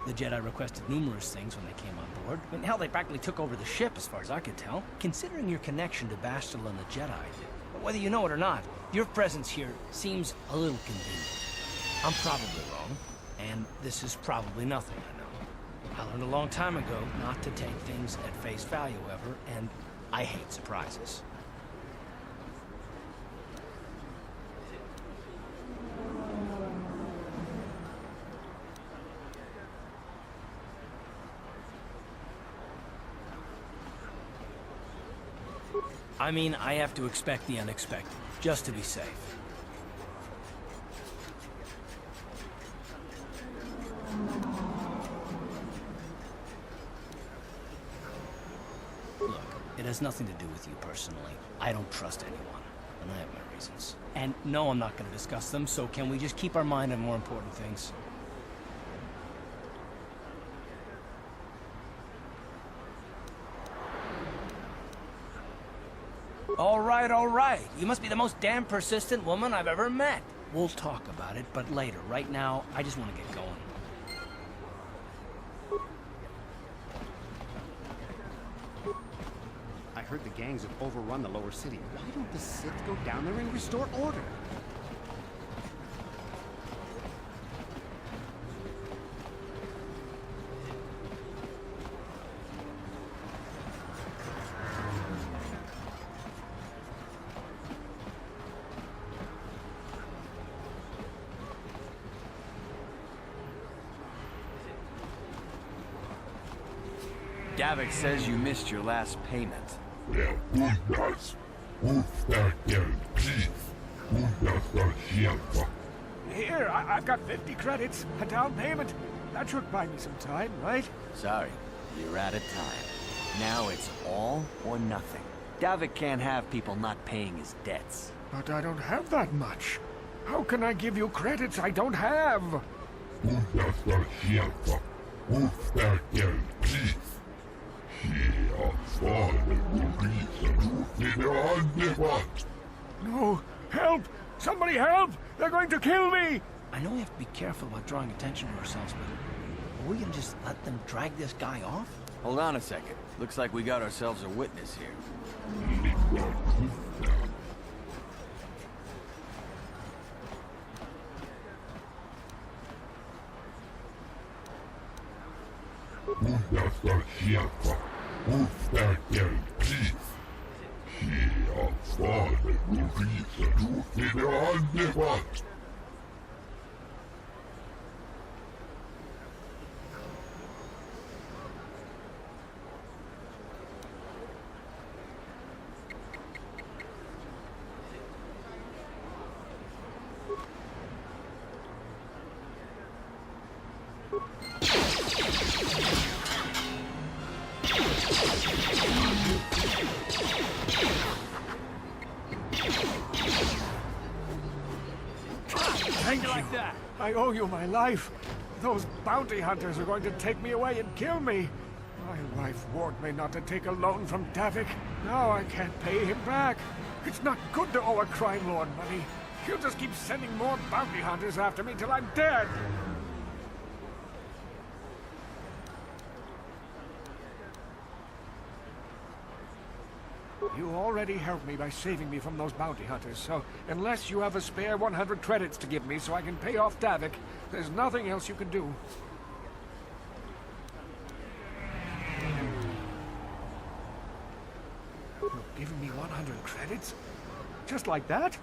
The Jedi requested numerous things when they came on board. I mean, hell, they practically took over the ship, as far as I could tell. Considering your connection to Bastila and the Jedi, whether you know it or not, your presence here seems a little convenient. I'm probably wrong, and this is probably nothing, I know. I learned a long time ago not to take things at face value ever, and I hate surprises. I mean, I have to expect the unexpected, just to be safe. Look, it has nothing to do with you personally. I don't trust anyone, and I have my reasons. And no, I'm not going to discuss them, so can we just keep our mind on more important things? All right. You must be the most damn persistent woman I've ever met. We'll talk about it, but later. Right now, I just want to get going. I heard the gangs have overrun the lower city. Why don't the Sith go down there and restore order? Davik says you missed your last payment. Here, I've got 50 credits, a down payment. That should buy me some time, right? Sorry, you're out of time. Now it's all or nothing. Davik can't have people not paying his debts. But I don't have that much. How can I give you credits I don't have? No! Help! Somebody help! They're going to kill me! I know we have to be careful about drawing attention to ourselves, but are we gonna just let them drag this guy off? Hold on a second. Looks like we got ourselves a witness here. Thank you. Like that. I owe you my life. Those bounty hunters are going to take me away and kill me. My wife warned me not to take a loan from Davik. Now I can't pay him back. It's not good to owe a crime lord money. He'll just keep sending more bounty hunters after me till I'm dead. You already helped me by saving me from those bounty hunters, so unless you have a spare 100 credits to give me so I can pay off Davik, there's nothing else you can do. You're giving me 100 credits? Just like that?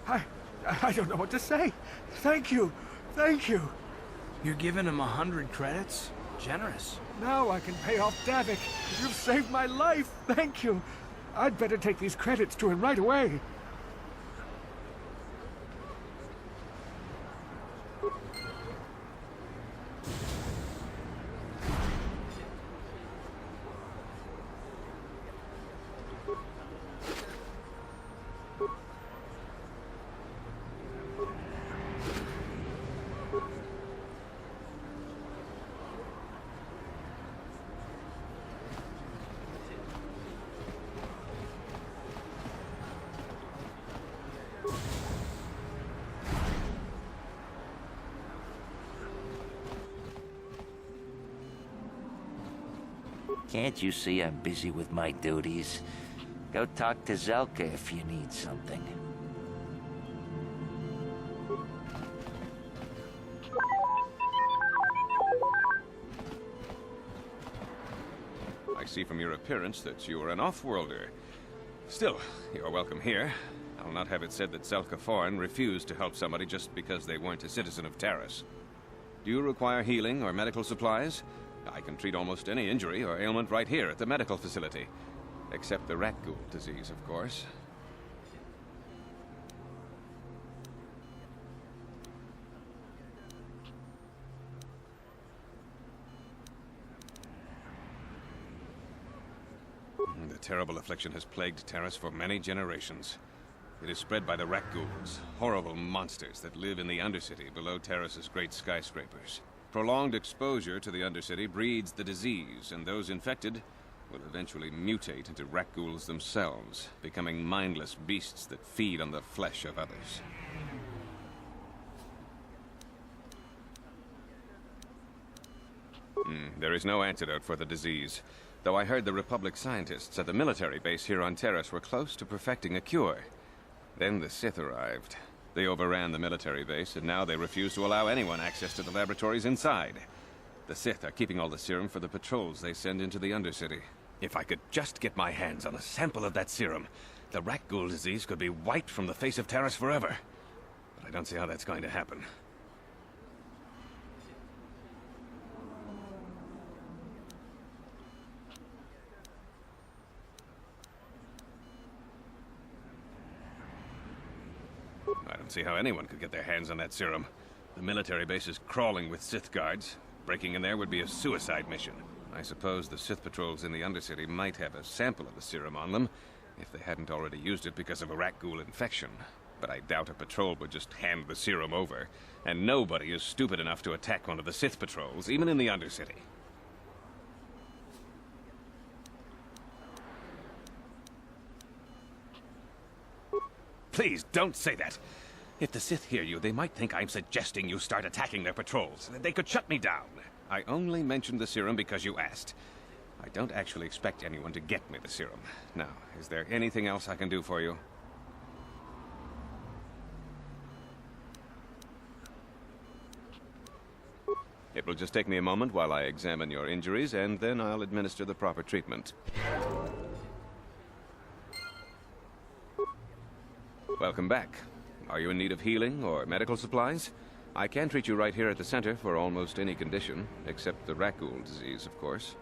I don't know what to say. Thank you. Thank you. You're giving him 100 credits? Generous. Now I can pay off Davik. You've saved my life. Thank you. I'd better take these credits to him right away. Can't you see I'm busy with my duties? Go talk to Zelka if you need something. I see from your appearance that you are an off-worlder. Still, you're welcome here. I'll not have it said that Zelka Foreign refused to help somebody just because they weren't a citizen of Taris. Do you require healing or medical supplies? I can treat almost any injury or ailment right here at the medical facility. Except the rat ghoul disease, of course. The terrible affliction has plagued Taris for many generations. It is spread by the rat ghouls, horrible monsters that live in the Undercity below Taris's great skyscrapers. Prolonged exposure to the Undercity breeds the disease, and those infected will eventually mutate into rat ghouls themselves, becoming mindless beasts that feed on the flesh of others. There is no antidote for the disease, though I heard the Republic scientists at the military base here on Taris were close to perfecting a cure. Then the Sith arrived. They overran the military base, and now they refuse to allow anyone access to the laboratories inside. The Sith are keeping all the serum for the patrols they send into the Undercity. If I could just get my hands on a sample of that serum, the rat ghoul disease could be wiped from the face of Taris forever. But I don't see how that's going to happen. I don't see how anyone could get their hands on that serum. The military base is crawling with Sith guards. Breaking in there would be a suicide mission. I suppose the Sith patrols in the Undercity might have a sample of the serum on them, if they hadn't already used it because of a rat ghoul infection. But I doubt a patrol would just hand the serum over, and nobody is stupid enough to attack one of the Sith patrols, even in the Undercity. Please, don't say that. If the Sith hear you, they might think I'm suggesting you start attacking their patrols. They could shut me down. I only mentioned the serum because you asked. I don't actually expect anyone to get me the serum. Now, is there anything else I can do for you? It will just take me a moment while I examine your injuries, and then I'll administer the proper treatment. Welcome back. Are you in need of healing or medical supplies? I can treat you right here at the center for almost any condition, except the rat ghoul disease, of course.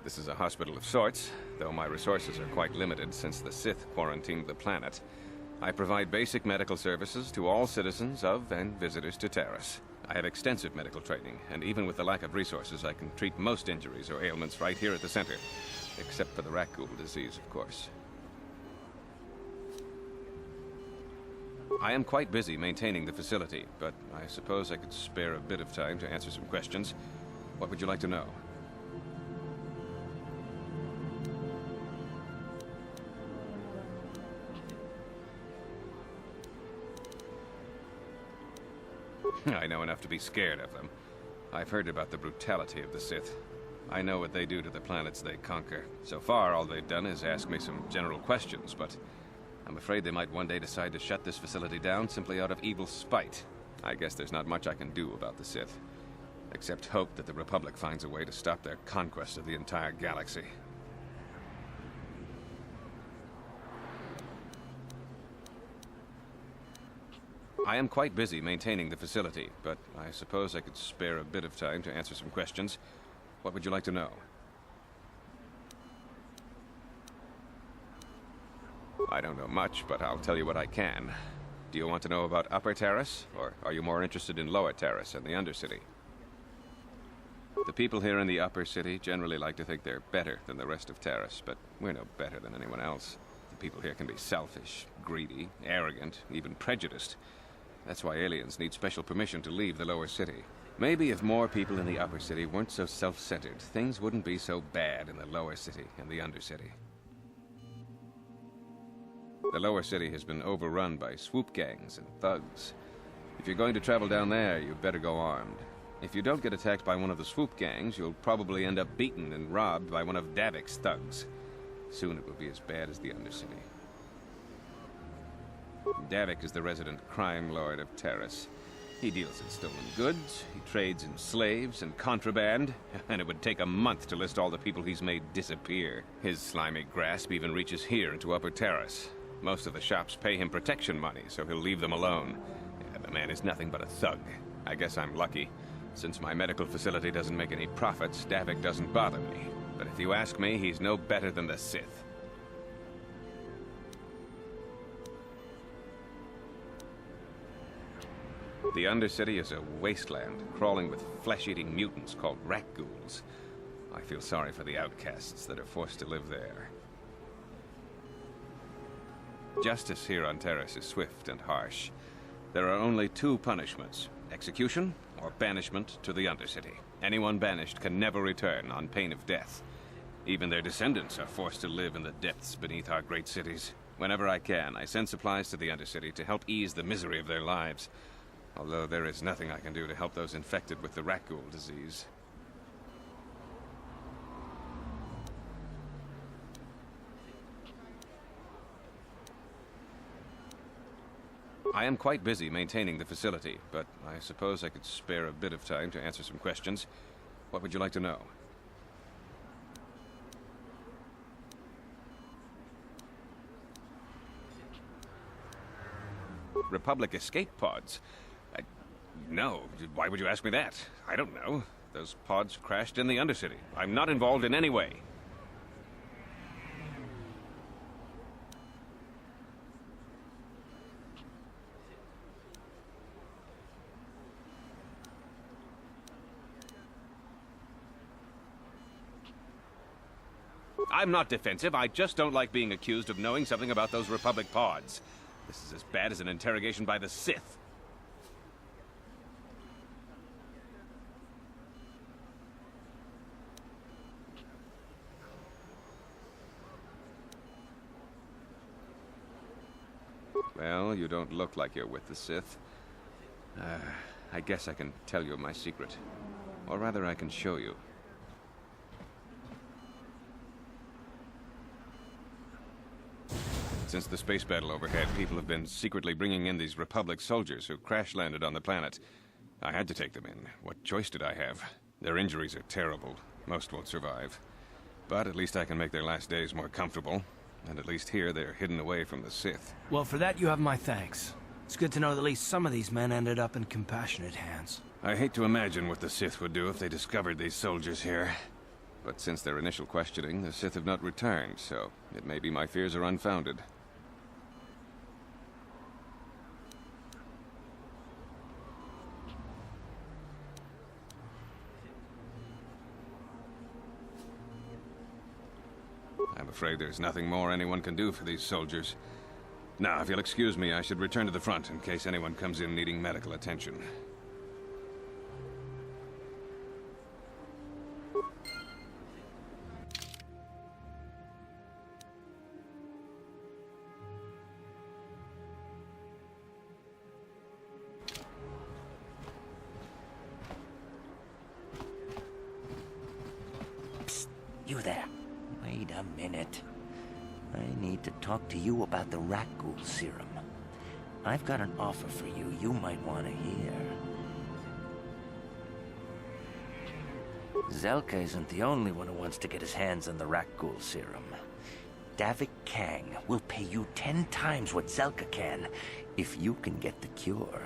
This is a hospital of sorts, though my resources are quite limited since the Sith quarantined the planet. I provide basic medical services to all citizens of and visitors to Taris. I have extensive medical training, and even with the lack of resources, I can treat most injuries or ailments right here at the center, except for the rat ghoul disease, of course. I am quite busy maintaining the facility, but I suppose I could spare a bit of time to answer some questions. What would you like to know? I know enough to be scared of them. I've heard about the brutality of the Sith. I know what they do to the planets they conquer. So far, all they've done is ask me some general questions, but I'm afraid they might one day decide to shut this facility down simply out of evil spite. I guess there's not much I can do about the Sith, except hope that the Republic finds a way to stop their conquest of the entire galaxy. I am quite busy maintaining the facility, but I suppose I could spare a bit of time to answer some questions. What would you like to know? I don't know much, but I'll tell you what I can. Do you want to know about Upper Taris, or are you more interested in Lower Taris and the Undercity? The people here in the Upper City generally like to think they're better than the rest of Taris, but we're no better than anyone else. The people here can be selfish, greedy, arrogant, even prejudiced. That's why aliens need special permission to leave the Lower City. Maybe if more people in the Upper City weren't so self-centered, things wouldn't be so bad in the Lower City and the Undercity. The Lower City has been overrun by swoop gangs and thugs. If you're going to travel down there, you'd better go armed. If you don't get attacked by one of the swoop gangs, you'll probably end up beaten and robbed by one of Davik's thugs. Soon it will be as bad as the Undercity. Davik is the resident crime lord of Taris. He deals in stolen goods, he trades in slaves and contraband, and it would take a month to list all the people he's made disappear. His slimy grasp even reaches here into Upper Taris. Most of the shops pay him protection money, so he'll leave them alone. And the man is nothing but a thug. I guess I'm lucky. Since my medical facility doesn't make any profits, Davik doesn't bother me. But if you ask me, he's no better than the Sith. The Undercity is a wasteland, crawling with flesh-eating mutants called rat ghouls. I feel sorry for the outcasts that are forced to live there. Justice here on Taris is swift and harsh. There are only two punishments: execution or banishment to the Undercity. Anyone banished can never return on pain of death. Even their descendants are forced to live in the depths beneath our great cities. Whenever I can, I send supplies to the Undercity to help ease the misery of their lives. Although there is nothing I can do to help those infected with the rat ghoul disease. I am quite busy maintaining the facility, but I suppose I could spare a bit of time to answer some questions. What would you like to know? Republic escape pods? No. Why would you ask me that? I don't know. Those pods crashed in the Undercity. I'm not involved in any way. I'm not defensive. I just don't like being accused of knowing something about those Republic pods. This is as bad as an interrogation by the Sith. Well, you don't look like you're with the Sith. I guess I can tell you my secret. Or rather, I can show you. Since the space battle overhead, people have been secretly bringing in these Republic soldiers who crash-landed on the planet. I had to take them in. What choice did I have? Their injuries are terrible. Most won't survive. But at least I can make their last days more comfortable. And at least here, they're hidden away from the Sith. Well, for that you have my thanks. It's good to know that at least some of these men ended up in compassionate hands. I hate to imagine what the Sith would do if they discovered these soldiers here. But since their initial questioning, the Sith have not returned, so it may be my fears are unfounded. I'm afraid there's nothing more anyone can do for these soldiers. Now, if you'll excuse me, I should return to the front in case anyone comes in needing medical attention. Psst, you there. Wait a minute. I need to talk to you about the rat ghoul serum. I've got an offer for you might want to hear. Zelka isn't the only one who wants to get his hands on the rat ghoul serum. Davik Kang will pay you 10 times what Zelka can if you can get the cure.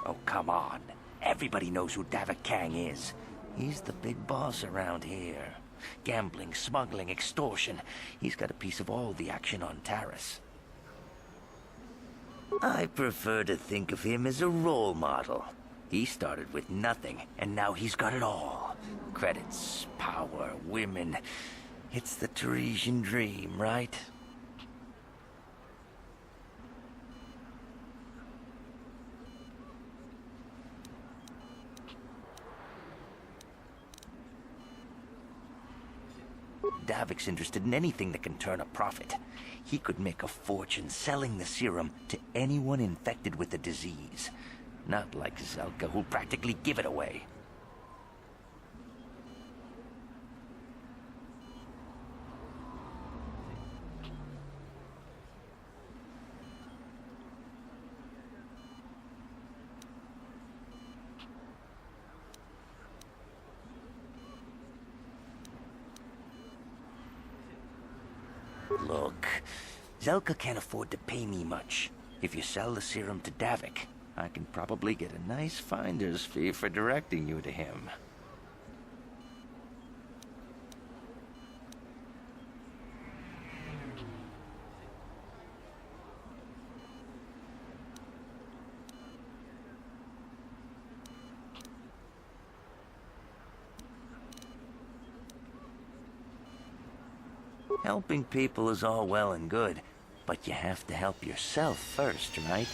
Oh, come on. Everybody knows who Davik Kang is. He's the big boss around here. Gambling, smuggling, extortion. He's got a piece of all the action on Taris. I prefer to think of him as a role model. He started with nothing, and now he's got it all. Credits, power, women. It's the Tarisian dream, right? Davik's interested in anything that can turn a profit. He could make a fortune selling the serum to anyone infected with the disease. Not like Zelka, who'll practically give it away. Look, Zelka can't afford to pay me much. If you sell the serum to Davik, I can probably get a nice finder's fee for directing you to him. Helping people is all well and good, but you have to help yourself first, right?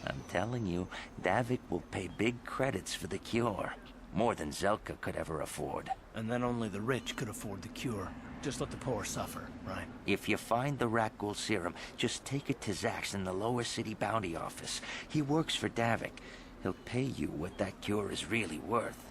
I'm telling you, Davik will pay big credits for the cure. More than Zelka could ever afford. And then only the rich could afford the cure. Just let the poor suffer, right? If you find the Rakghoul serum, just take it to Zax in the lower city bounty office. He works for Davik. He'll pay you what that cure is really worth.